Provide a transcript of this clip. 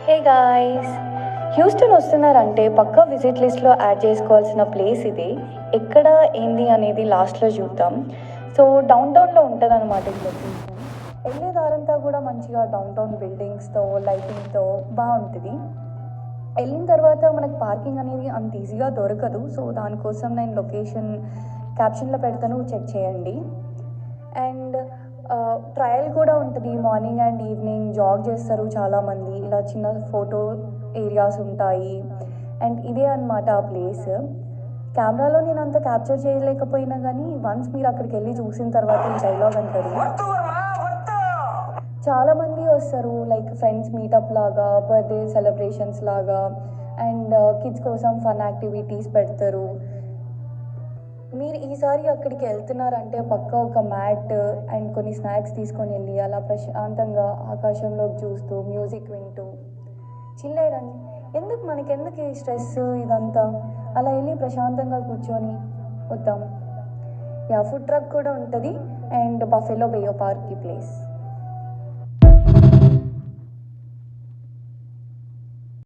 Hey guys, Houston వస్తున్నారంటే పక్కా visit లిస్ట్లో add చేసుకోవాల్సిన ప్లేస్ ఇది. ఎక్కడ ఏంది అనేది లాస్ట్లో చూద్దాం. సో డౌన్ టౌన్లో ఉంటుంది అనమాట ఈ లొకేషన్. వెళ్ళే దారంతా కూడా మంచిగా డౌన్ టౌన్ బిల్డింగ్స్తో లైటింగ్తో బాగుంటుంది. వెళ్ళిన తర్వాత మనకు పార్కింగ్ అనేది అంత ఈజీగా దొరకదు. సో దానికోసం నేను లొకేషన్ క్యాప్షన్లో పెడతాను, చెక్ చేయండి. అండ్ ట్రయల్ కూడా ఉంటుంది. మార్నింగ్ అండ్ ఈవినింగ్ జాగ్ చేస్తారు చాలామంది. ఇలా చిన్న ఫోటో ఏరియాస్ ఉంటాయి. అండ్ ఇదే అనమాట ఆ ప్లేస్. కెమెరాలో నేను అంత క్యాప్చర్ చేయలేకపోయినా కానీ వన్స్ మీరు అక్కడికి వెళ్ళి చూసిన తర్వాత ఈ డైలాగ్ అంటారు. చాలామంది వస్తారు, లైక్ ఫ్రెండ్స్ మీటప్ లాగా, బర్త్డే సెలబ్రేషన్స్ లాగా, అండ్ కిడ్స్ కోసం ఫన్ యాక్టివిటీస్ పెడతారు. మీరు ఈసారి అక్కడికి వెళ్తున్నారంటే పక్కా ఒక మ్యాట్ అండ్ కొన్ని స్నాక్స్ తీసుకొని వెళ్ళి అలా ప్రశాంతంగా ఆకాశంలోకి చూస్తూ మ్యూజిక్ వింటూ చిల్లయ్యండి. మనకెందుకు ఈ స్ట్రెస్ ఇదంతా, అలా వెళ్ళి ప్రశాంతంగా కూర్చొని వద్దాం. ఫుడ్ ట్రక్ కూడా ఉంటుంది అండ్ బఫెలో బే పార్క్ ఈ ప్లేస్.